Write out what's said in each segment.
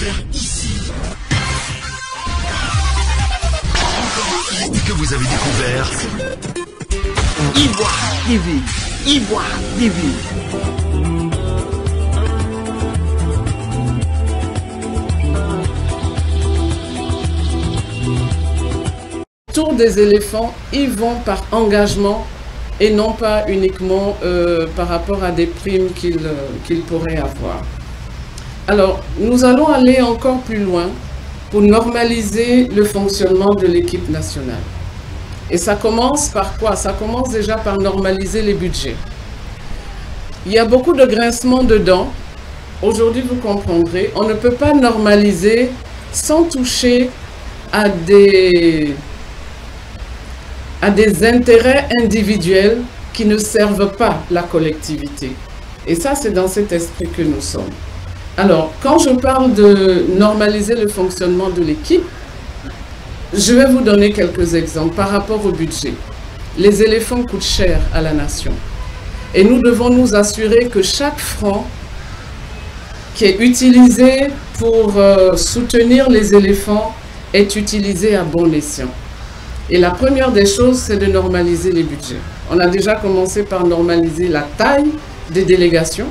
faire ici? Que vous avez découvert Ivoire TV. Ivoire TV. Tour des éléphants, ils vont par engagement et non pas uniquement par rapport à des primes qu'ils pourraient avoir. Alors, nous allons aller encore plus loin pour normaliser le fonctionnement de l'équipe nationale. Et ça commence par quoi? Ça commence déjà par normaliser les budgets. Il y a beaucoup de grincements dedans. Aujourd'hui, vous comprendrez, on ne peut pas normaliser sans toucher à des intérêts individuels qui ne servent pas la collectivité. Et ça, c'est dans cet esprit que nous sommes. Alors, quand je parle de normaliser le fonctionnement de l'équipe, je vais vous donner quelques exemples par rapport au budget. Les éléphants coûtent cher à la nation. Et nous devons nous assurer que chaque franc qui est utilisé pour soutenir les éléphants est utilisé à bon escient. Et la première des choses, c'est de normaliser les budgets. On a déjà commencé par normaliser la taille des délégations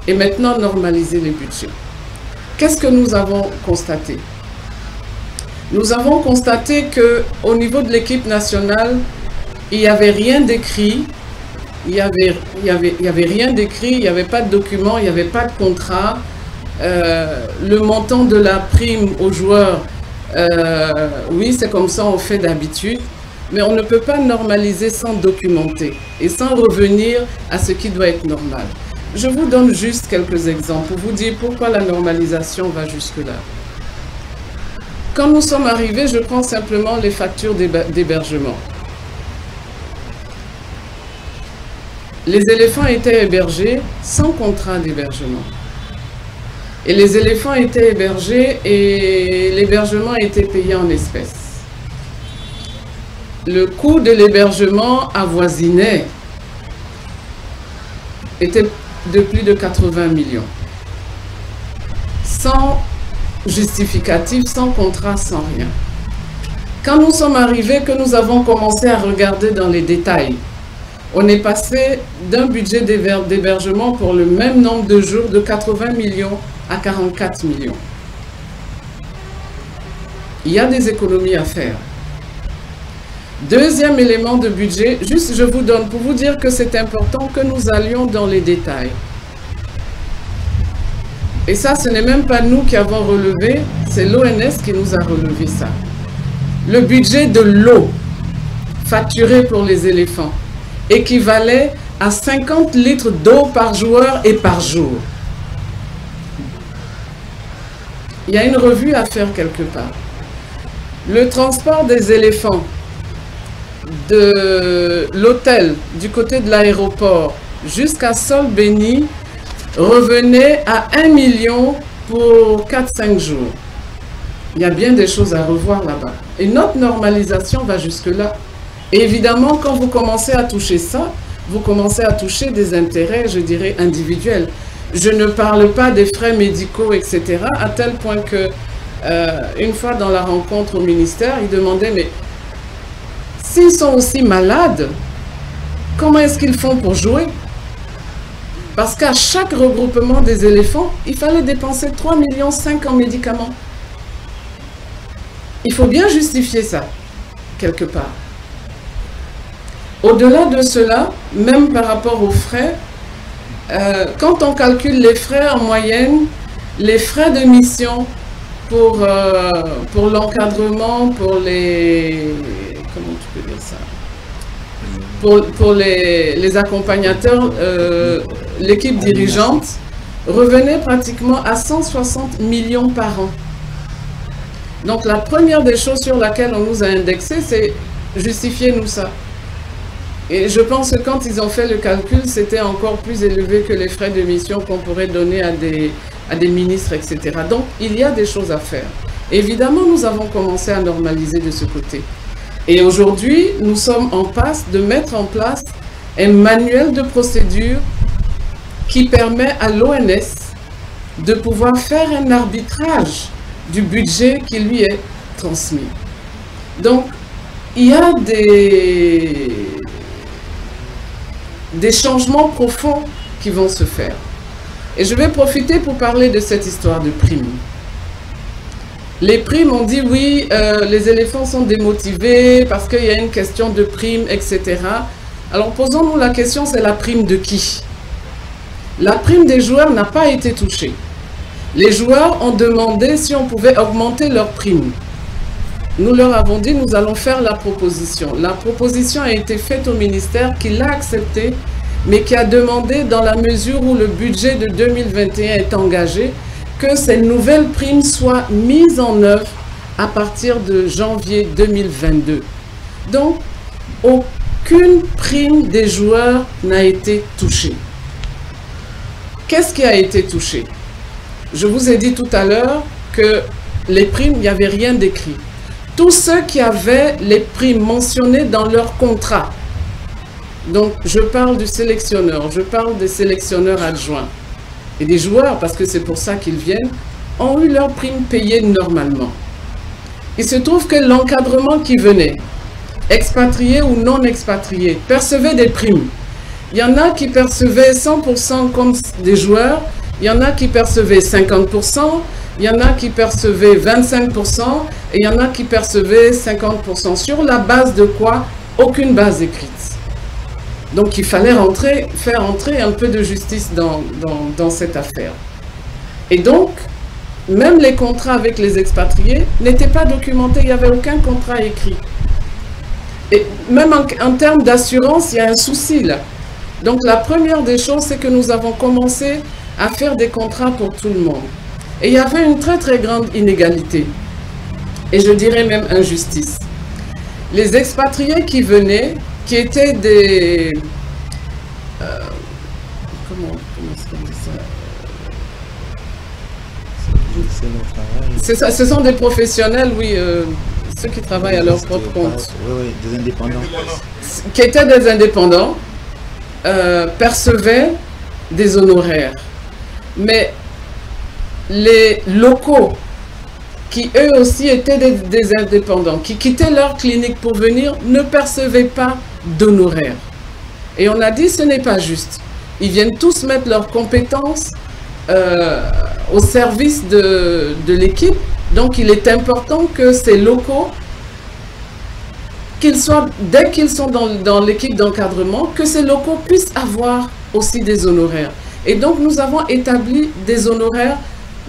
et maintenant normaliser les budgets. Qu'est-ce que nous avons constaté? Nous avons constaté qu'au niveau de l'équipe nationale, il n'y avait rien d'écrit, il n'y avait rien d'écrit, il n'y avait pas de document, il n'y avait pas de contrat. Le montant de la prime aux joueurs, oui, c'est comme ça on fait d'habitude, mais on ne peut pas normaliser sans documenter et sans revenir à ce qui doit être normal. Je vous donne juste quelques exemples pour vous dire pourquoi la normalisation va jusque-là. Quand nous sommes arrivés, je prends simplement les factures d'hébergement. Les éléphants étaient hébergés sans contrat d'hébergement. Et les éléphants étaient hébergés et l'hébergement était payé en espèces. Le coût de l'hébergement avoisinait, était de plus de 80 millions. Sans justificatif, sans contrat, sans rien. Quand nous sommes arrivés, que nous avons commencé à regarder dans les détails, on est passé d'un budget d'hébergement pour le même nombre de jours de 80 millions à 44 millions. Il y a des économies à faire. Deuxième élément de budget, juste je vous donne pour vous dire que c'est important que nous allions dans les détails. Et ça, ce n'est même pas nous qui avons relevé, c'est l'ONS qui nous a relevé ça. Le budget de l'eau facturé pour les éléphants équivalait à 50 litres d'eau par joueur et par jour. Il y a une revue à faire quelque part. Le transport des éléphants de l'hôtel du côté de l'aéroport jusqu'à Sol-Béni revenait à 1 million pour 4-5 jours. Il y a bien des choses à revoir là-bas. Et notre normalisation va jusque-là. Et évidemment, quand vous commencez à toucher ça, vous commencez à toucher des intérêts, je dirais, individuels. Je ne parle pas des frais médicaux, etc., à tel point que, une fois dans la rencontre au ministère, ils demandaient, mais s'ils sont aussi malades, comment est-ce qu'ils font pour jouer? Parce qu'à chaque regroupement des éléphants, il fallait dépenser 3,5 millions en médicaments. Il faut bien justifier ça, quelque part. Au-delà de cela, même par rapport aux frais, quand on calcule les frais en moyenne, les frais de mission pour l'encadrement, pour les... Comment tu peux dire ça? Pour les accompagnateurs, l'équipe dirigeante revenait pratiquement à 160 millions par an. Donc la première des choses sur laquelle on nous a indexé, c'est justifiez-nous ça. Et je pense que quand ils ont fait le calcul, c'était encore plus élevé que les frais de mission qu'on pourrait donner à des ministres, etc. Donc il y a des choses à faire. Évidemment, nous avons commencé à normaliser de ce côté. Et aujourd'hui, nous sommes en passe de mettre en place un manuel de procédure qui permet à l'ONS de pouvoir faire un arbitrage du budget qui lui est transmis. Donc, il y a des changements profonds qui vont se faire. Et je vais profiter pour parler de cette histoire de primes. Les primes, on dit oui, les éléphants sont démotivés parce qu'il y a une question de primes, etc. Alors posons-nous la question, c'est la prime de qui? La prime des joueurs n'a pas été touchée. Les joueurs ont demandé si on pouvait augmenter leur prime. Nous leur avons dit, nous allons faire la proposition. La proposition a été faite au ministère qui l'a acceptée, mais qui a demandé, dans la mesure où le budget de 2021 est engagé, que ces nouvelles primes soient mises en œuvre à partir de janvier 2022. Donc, aucune prime des joueurs n'a été touchée. Qu'est-ce qui a été touché? Je vous ai dit tout à l'heure que les primes, il n'y avait rien d'écrit. Tous ceux qui avaient les primes mentionnées dans leur contrat, donc je parle du sélectionneur, je parle des sélectionneurs adjoints et des joueurs, parce que c'est pour ça qu'ils viennent, ont eu leurs primes payées normalement. Il se trouve que l'encadrement qui venait, expatriés ou non expatriés, percevait des primes. Il y en a qui percevaient 100% comme des joueurs, il y en a qui percevaient 50%, il y en a qui percevaient 25% et il y en a qui percevaient 50%. Sur la base de quoi? Aucune base écrite. Donc il fallait faire entrer un peu de justice dans cette affaire. Et donc, même les contrats avec les expatriés n'étaient pas documentés, il n'y avait aucun contrat écrit. Et même en termes d'assurance, il y a un souci là. Donc la première des choses, c'est que nous avons commencé à faire des contrats pour tout le monde. Et il y avait une très très grande inégalité. Et je dirais même injustice. Les expatriés qui venaient, qui étaient des... comment est-ce qu'on dit ça? Ce sont des professionnels, oui, ceux qui travaillent à leur propre compte. Oui, des indépendants. Qui étaient des indépendants, percevaient des honoraires. Mais les locaux, qui eux aussi étaient des indépendants, qui quittaient leur clinique pour venir, ne percevaient pas d'honoraires. Et on a dit, ce n'est pas juste. Ils viennent tous mettre leurs compétences au service de l'équipe. Donc, il est important que ces locaux, dès qu'ils sont dans l'équipe d'encadrement, que ces locaux puissent avoir aussi des honoraires. Et donc, nous avons établi des honoraires,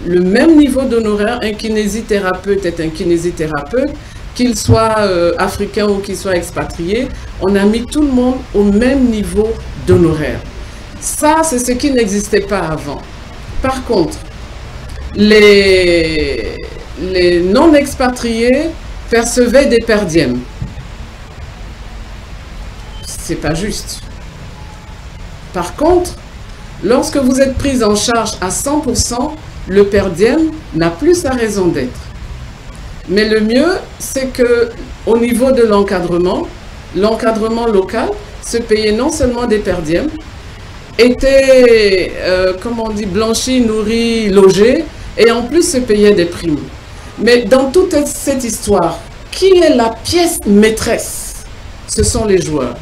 le même niveau d'honoraire. Un kinésithérapeute est un kinésithérapeute, qu'il soit africain ou qu'il soit expatrié. On a mis tout le monde au même niveau d'honoraire. Ça, c'est ce qui n'existait pas avant. Par contre, les non-expatriés percevaient des per diem. C'est pas juste. Par contre, lorsque vous êtes pris en charge à 100%, le per diem n'a plus sa raison d'être. Mais le mieux, c'est que au niveau de l'encadrement local se payait non seulement des per diem, était, comment on dit, blanchi, nourri, logé, et en plus se payait des primes. Mais dans toute cette histoire, qui est la pièce maîtresse? Ce sont les joueurs.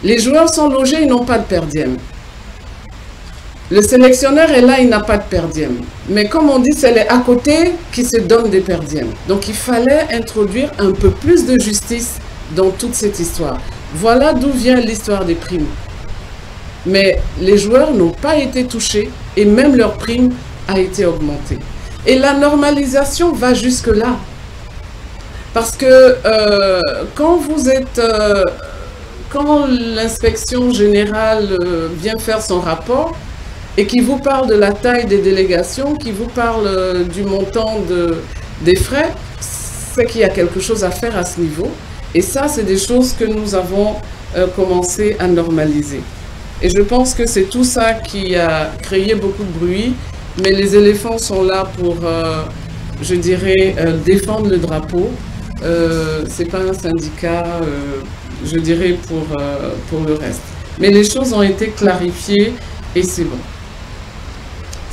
Les joueurs sont logés, ils n'ont pas de per diem. Le sélectionneur est là, il n'a pas de per diem. Mais comme on dit, c'est les à côté qui se donnent des per diem. Donc il fallait introduire un peu plus de justice dans toute cette histoire. Voilà d'où vient l'histoire des primes. Mais les joueurs n'ont pas été touchés et même leur prime a été augmentée. Et la normalisation va jusque-là. Parce que quand l'inspection générale vient faire son rapport et qui vous parle de la taille des délégations, qui vous parle du montant des frais, c'est qu'il y a quelque chose à faire à ce niveau. Et ça, c'est des choses que nous avons commencé à normaliser. Et je pense que c'est tout ça qui a créé beaucoup de bruit, mais les éléphants sont là pour, je dirais, défendre le drapeau. C'est pas un syndicat, je dirais, pour le reste. Mais les choses ont été clarifiées et c'est bon.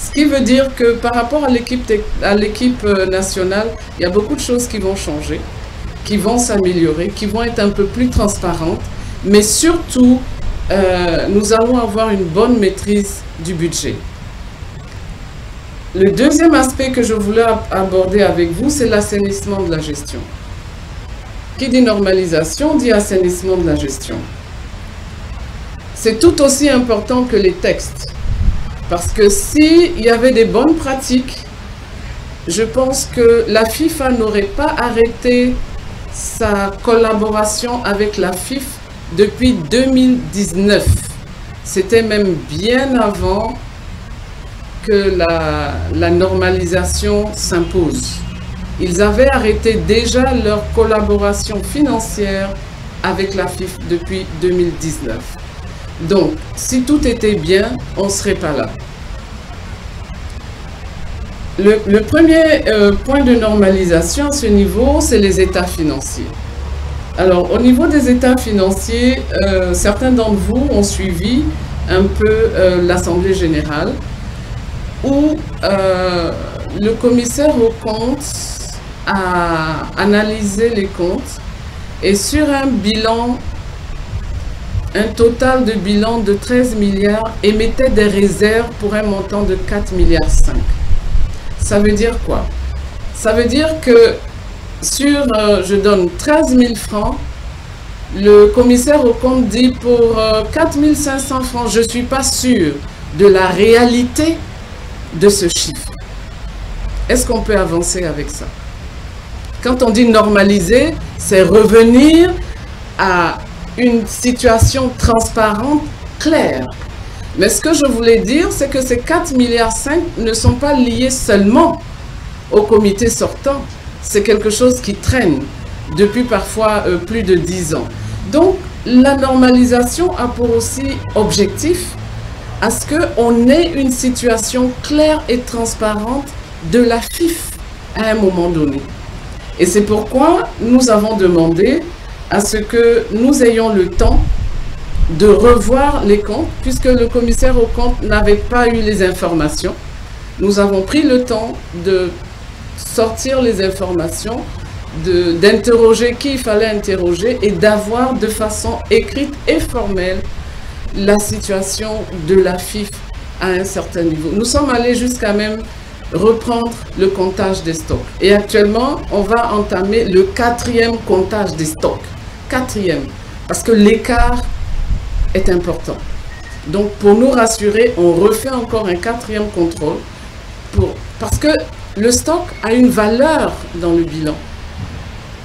Ce qui veut dire que par rapport à l'équipe nationale, il y a beaucoup de choses qui vont changer, qui vont s'améliorer, qui vont être un peu plus transparentes, mais surtout, nous allons avoir une bonne maîtrise du budget. Le deuxième aspect que je voulais aborder avec vous, c'est l'assainissement de la gestion. Qui dit normalisation, dit assainissement de la gestion. C'est tout aussi important que les textes. Parce que s'il y avait des bonnes pratiques, je pense que la FIFA n'aurait pas arrêté sa collaboration avec la FIF depuis 2019. C'était même bien avant que la normalisation s'impose. Ils avaient arrêté déjà leur collaboration financière avec la FIF depuis 2019. Donc, si tout était bien, on ne serait pas là. Le premier point de normalisation à ce niveau, c'est les états financiers. Alors, au niveau des états financiers, certains d'entre vous ont suivi un peu l'Assemblée générale, où le commissaire aux comptes a analysé les comptes et sur un bilan, un total de bilan de 13 milliards émettait des réserves pour un montant de 4,5 milliards. Ça veut dire quoi? Ça veut dire que sur, je donne 13 000 francs, le commissaire aux comptes dit pour 4 500 francs, je ne suis pas sûr de la réalité de ce chiffre. Est-ce qu'on peut avancer avec ça? Quand on dit normaliser, c'est revenir à une situation transparente, claire. Mais ce que je voulais dire, c'est que ces 4,5 milliards ne sont pas liés seulement au comité sortant. C'est quelque chose qui traîne depuis parfois plus de 10 ans. Donc, la normalisation a pour aussi objectif à ce qu'on ait une situation claire et transparente de la FIF à un moment donné. Et c'est pourquoi nous avons demandé à ce que nous ayons le temps de revoir les comptes, puisque le commissaire aux comptes n'avait pas eu les informations. Nous avons pris le temps de sortir les informations, d'interroger qui il fallait interroger et d'avoir de façon écrite et formelle la situation de la FIF à un certain niveau. Nous sommes allés jusqu'à même reprendre le comptage des stocks. Et actuellement, on va entamer le 4e comptage des stocks. 4e, parce que l'écart est important. Donc, pour nous rassurer, on refait encore un 4e contrôle parce que le stock a une valeur dans le bilan.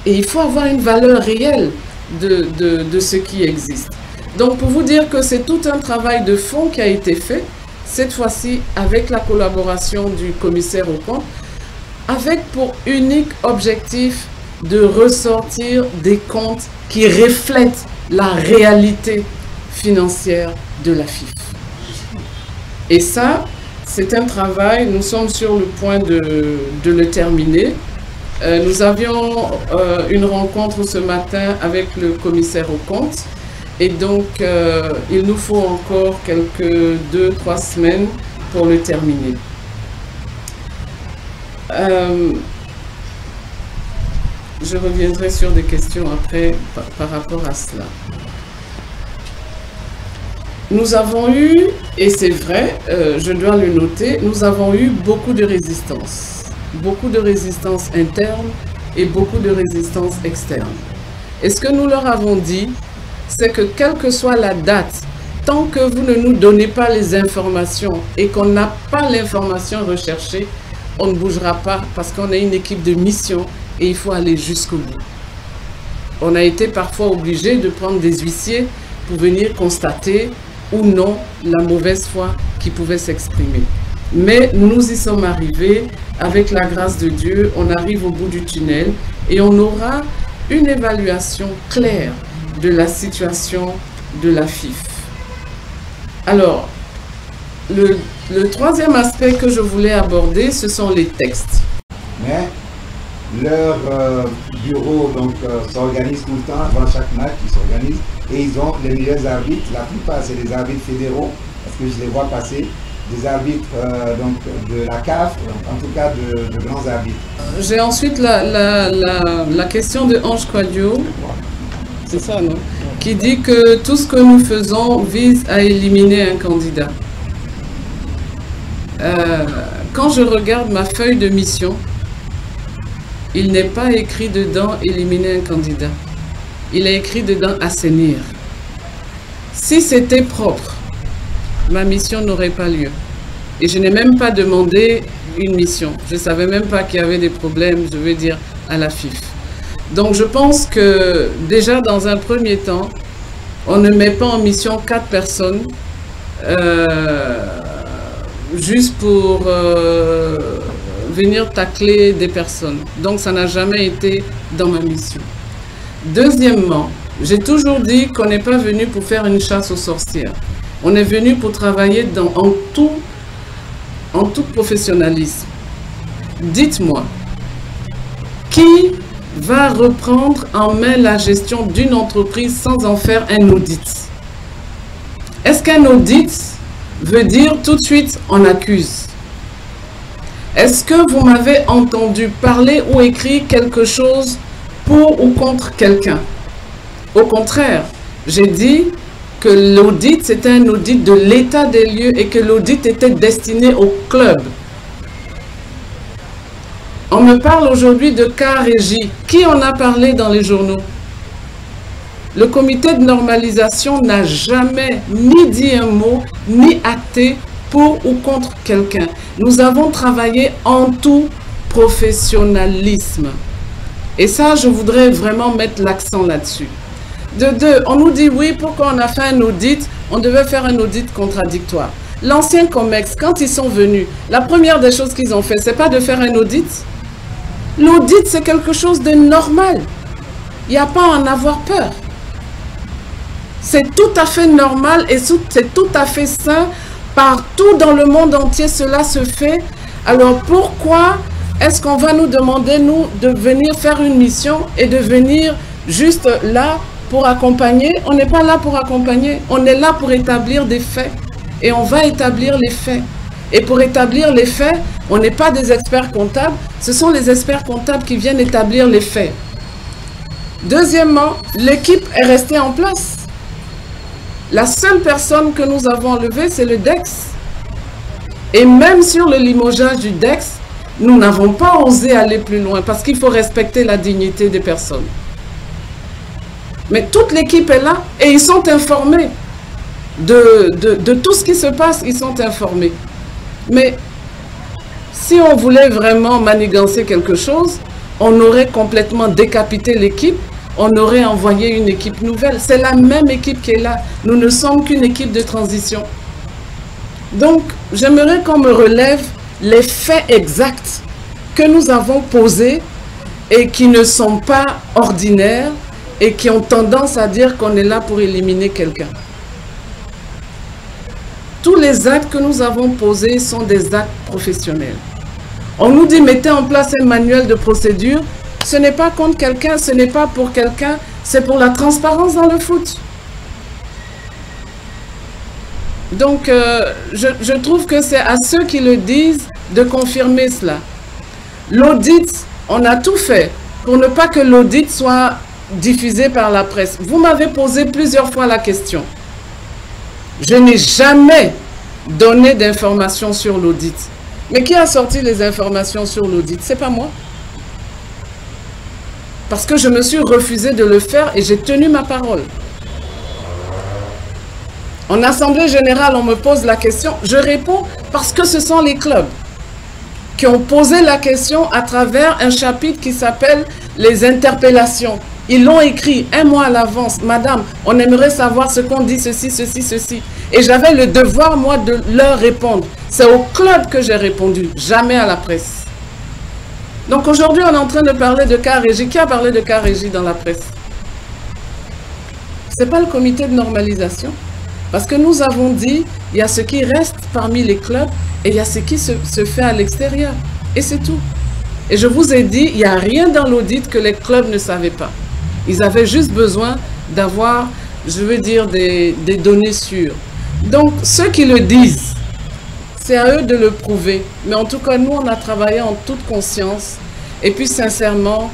Et il faut avoir une valeur réelle de ce qui existe. Donc, pour vous dire que c'est tout un travail de fond qui a été fait, cette fois-ci avec la collaboration du commissaire aux comptes, avec pour unique objectif de ressortir des comptes qui reflètent la réalité financière de la FIF. Et ça, c'est un travail, nous sommes sur le point de le terminer. Nous avions une rencontre ce matin avec le commissaire aux comptes et donc il nous faut encore quelques 2-3 semaines pour le terminer. Je reviendrai sur des questions après par rapport à cela. Nous avons eu, et c'est vrai, je dois le noter, nous avons eu beaucoup de résistance. Beaucoup de résistance interne et beaucoup de résistance externe. Et ce que nous leur avons dit, c'est que quelle que soit la date, tant que vous ne nous donnez pas les informations et qu'on n'a pas l'information recherchée, on ne bougera pas parce qu'on est une équipe de mission et il faut aller jusqu'au bout. On a été parfois obligé de prendre des huissiers pour venir constater ou non la mauvaise foi qui pouvait s'exprimer. Mais nous y sommes arrivés, avec la grâce de Dieu, on arrive au bout du tunnel et on aura une évaluation claire de la situation de la FIF. Alors, le troisième aspect que je voulais aborder, ce sont les textes. Mais leur bureau s'organise tout le temps, avant chaque match, ils s'organisent et ils ont les meilleurs arbitres. La plupart, c'est des arbitres fédéraux, parce que je les vois passer. des arbitres donc de la CAF, en tout cas de grands arbitres. J'ai ensuite la question de Ange Quadio, c'est ça, non? Qui dit que tout ce que nous faisons vise à éliminer un candidat. Quand je regarde ma feuille de mission, il n'est pas écrit dedans éliminer un candidat. Il est écrit dedans assainir. Si c'était propre, ma mission n'aurait pas lieu. Et je n'ai même pas demandé une mission. Je ne savais même pas qu'il y avait des problèmes, je veux dire, à la FIF. Donc je pense que déjà dans un premier temps, on ne met pas en mission 4 personnes juste pour venir tacler des personnes. Donc ça n'a jamais été dans ma mission. Deuxièmement, j'ai toujours dit qu'on n'est pas venu pour faire une chasse aux sorcières. On est venu pour travailler en tout professionnalisme. Dites-moi, qui va reprendre en main la gestion d'une entreprise sans en faire un audit? Est-ce qu'un audit veut dire tout de suite on accuse? Est-ce que vous m'avez entendu parler ou écrire quelque chose pour ou contre quelqu'un? Au contraire, j'ai dit que l'audit, c'était un audit de l'état des lieux et que l'audit était destiné au club. On me parle aujourd'hui de cas régie. Qui en a parlé dans les journaux? Le comité de normalisation n'a jamais ni dit un mot, ni acté pour ou contre quelqu'un. Nous avons travaillé en tout professionnalisme. Et ça, je voudrais vraiment mettre l'accent là-dessus. De deux, on nous dit oui, pourquoi on a fait un audit, on devait faire un audit contradictoire. L'ancien COMEX, quand ils sont venus, la première des choses qu'ils ont fait, c'est pas de faire un audit. L'audit, c'est quelque chose de normal. Il n'y a pas à en avoir peur. C'est tout à fait normal et c'est tout à fait sain. Partout dans le monde entier, cela se fait. Alors pourquoi est-ce qu'on va nous demander, nous, de venir faire une mission et de venir juste là pour accompagner? On n'est pas là pour accompagner, on est là pour établir des faits. Et on va établir les faits. Et pour établir les faits, on n'est pas des experts comptables, ce sont les experts comptables qui viennent établir les faits. Deuxièmement, l'équipe est restée en place. La seule personne que nous avons enlevée, c'est le DEX. Et même sur le limogeage du DEX, nous n'avons pas osé aller plus loin parce qu'il faut respecter la dignité des personnes. Mais toute l'équipe est là et ils sont informés de tout ce qui se passe, ils sont informés. Mais si on voulait vraiment manigancer quelque chose, on aurait complètement décapité l'équipe, on aurait envoyé une équipe nouvelle. C'est la même équipe qui est là. Nous ne sommes qu'une équipe de transition. Donc, j'aimerais qu'on me relève les faits exacts que nous avons posés et qui ne sont pas ordinaires et qui ont tendance à dire qu'on est là pour éliminer quelqu'un. Tous les actes que nous avons posés sont des actes professionnels. On nous dit mettez en place un manuel de procédure. Ce n'est pas contre quelqu'un, ce n'est pas pour quelqu'un, c'est pour la transparence dans le foot. Donc, je trouve que c'est à ceux qui le disent de confirmer cela. L'audit, on a tout fait pour ne pas que l'audit soit diffusé par la presse. Vous m'avez posé plusieurs fois la question. Je n'ai jamais donné d'informations sur l'audit. Mais qui a sorti les informations sur l'audit? C'est pas moi. Parce que je me suis refusé de le faire et j'ai tenu ma parole. En assemblée générale, on me pose la question. Je réponds parce que ce sont les clubs qui ont posé la question à travers un chapitre qui s'appelle les interpellations. Ils l'ont écrit un mois à l'avance. Madame, on aimerait savoir ce qu'on dit, ceci, ceci, ceci. Et j'avais le devoir, moi, de leur répondre. C'est au club que j'ai répondu, jamais à la presse. Donc aujourd'hui, on est en train de parler de cas régie. Qui a parlé de cas régie dans la presse? Ce n'est pas le comité de normalisation. Parce que nous avons dit, il y a ce qui reste parmi les clubs et il y a ce qui se fait à l'extérieur. Et c'est tout. Et je vous ai dit, il n'y a rien dans l'audit que les clubs ne savaient pas. Ils avaient juste besoin d'avoir, je veux dire, des données sûres. Donc, ceux qui le disent, c'est à eux de le prouver. Mais en tout cas, nous, on a travaillé en toute conscience. Et puis, sincèrement,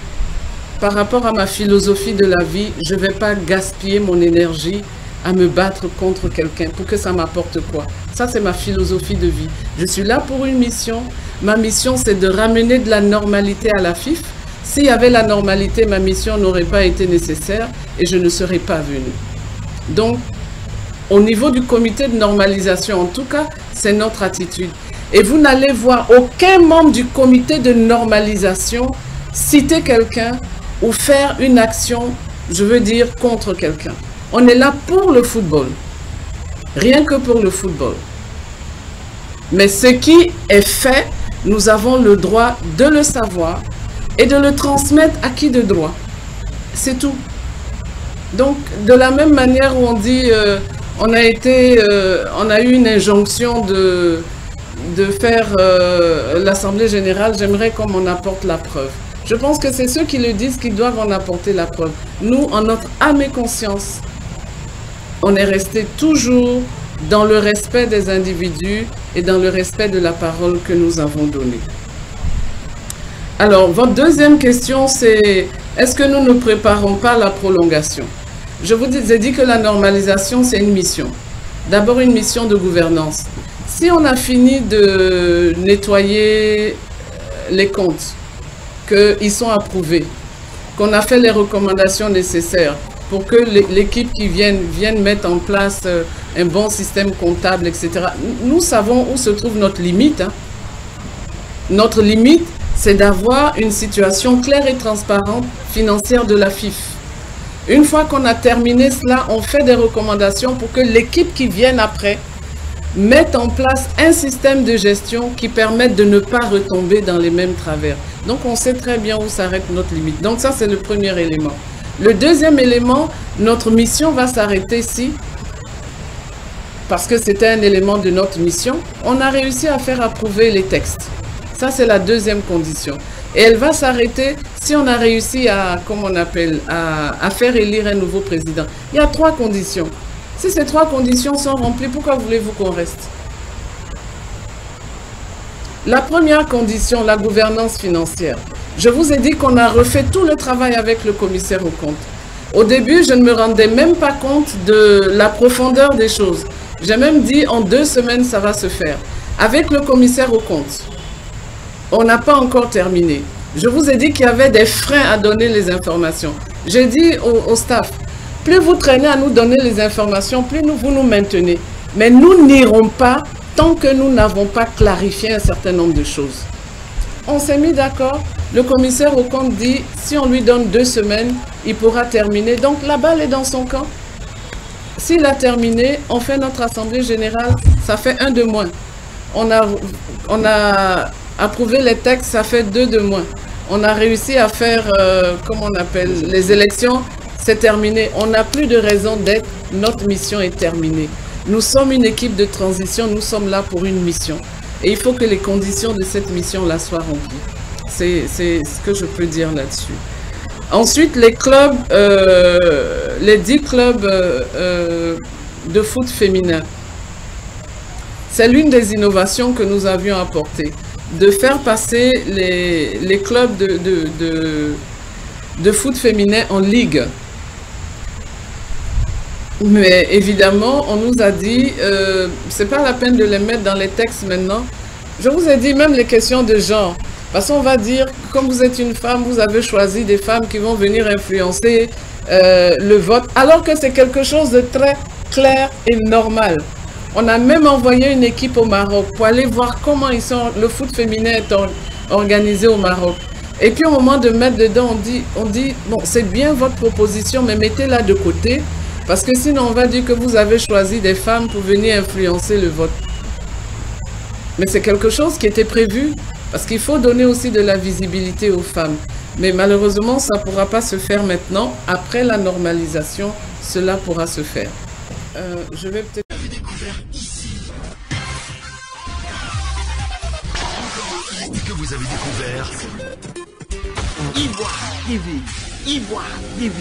par rapport à ma philosophie de la vie, je ne vais pas gaspiller mon énergie à me battre contre quelqu'un pour que ça m'apporte quoi. Ça, c'est ma philosophie de vie. Je suis là pour une mission. Ma mission, c'est de ramener de la normalité à la FIF. S'il y avait la normalité, ma mission n'aurait pas été nécessaire et je ne serais pas venue. Donc, au niveau du comité de normalisation, en tout cas, c'est notre attitude. Et vous n'allez voir aucun membre du comité de normalisation citer quelqu'un ou faire une action, je veux dire, contre quelqu'un. On est là pour le football. Rien que pour le football. Mais ce qui est fait, nous avons le droit de le savoir et de le transmettre à qui de droit. C'est tout. Donc, de la même manière où on dit, on a eu une injonction de faire l'Assemblée générale, j'aimerais qu'on m'en apporte la preuve. Je pense que c'est ceux qui le disent qui doivent en apporter la preuve. Nous, en notre âme et conscience, on est resté toujours dans le respect des individus et dans le respect de la parole que nous avons donnée. Alors, votre deuxième question, c'est est-ce que nous ne préparons pas la prolongation? Je vous ai dit que la normalisation, c'est une mission. D'abord, une mission de gouvernance. Si on a fini de nettoyer les comptes, qu'ils sont approuvés, qu'on a fait les recommandations nécessaires pour que l'équipe qui vienne mettre en place un bon système comptable, etc. Nous savons où se trouve notre limite. Hein. Notre limite, c'est d'avoir une situation claire et transparente financière de la FIF. Une fois qu'on a terminé cela, on fait des recommandations pour que l'équipe qui vienne après mette en place un système de gestion qui permette de ne pas retomber dans les mêmes travers. Donc, on sait très bien où s'arrête notre limite. Donc, ça, c'est le premier élément. Le deuxième élément, notre mission va s'arrêter ici, parce que c'était un élément de notre mission. On a réussi à faire approuver les textes. Ça, c'est la deuxième condition. Et elle va s'arrêter si on a réussi à, comment on appelle, à faire élire un nouveau président. Il y a 3 conditions. Si ces 3 conditions sont remplies, pourquoi voulez-vous qu'on reste? La première condition, la gouvernance financière. Je vous ai dit qu'on a refait tout le travail avec le commissaire aux comptes. Au début, je ne me rendais même pas compte de la profondeur des choses. J'ai même dit en 2 semaines, ça va se faire. Avec le commissaire aux comptes, on n'a pas encore terminé. Je vous ai dit qu'il y avait des freins à donner les informations. J'ai dit au staff, plus vous traînez à nous donner les informations, plus vous nous maintenez. Mais nous n'irons pas tant que nous n'avons pas clarifié un certain nombre de choses. On s'est mis d'accord. Le commissaire au compte dit, si on lui donne 2 semaines, il pourra terminer. Donc la balle est dans son camp. S'il a terminé, on fait notre assemblée générale, ça fait 1 de moins. On a approuvé les textes, ça fait 2 de moins. On a réussi à faire, comment on appelle, les élections, c'est terminé. On n'a plus de raison d'être, notre mission est terminée. Nous sommes une équipe de transition, nous sommes là pour une mission. Et il faut que les conditions de cette mission-là soient remplies. C'est ce que je peux dire là-dessus. Ensuite, les clubs, les 10 clubs de foot féminin. C'est l'une des innovations que nous avions apportées. De faire passer les clubs de foot féminin en ligue. Mais évidemment, on nous a dit, c'est pas la peine de les mettre dans les textes maintenant. Je vous ai dit même les questions de genre. Parce qu'on va dire, comme vous êtes une femme, vous avez choisi des femmes qui vont venir influencer le vote, alors que c'est quelque chose de très clair et normal. On a même envoyé une équipe au Maroc pour aller voir comment le foot féminin est organisé au Maroc. Et puis au moment de mettre dedans, on dit bon, c'est bien votre proposition, mais mettez-la de côté, parce que sinon on va dire que vous avez choisi des femmes pour venir influencer le vote. Mais c'est quelque chose qui était prévu, parce qu'il faut donner aussi de la visibilité aux femmes. Mais malheureusement, ça ne pourra pas se faire maintenant. Après la normalisation, cela pourra se faire. Je vais peut-être... Que vous avez découvert Ivoire TV. Ivoire TV.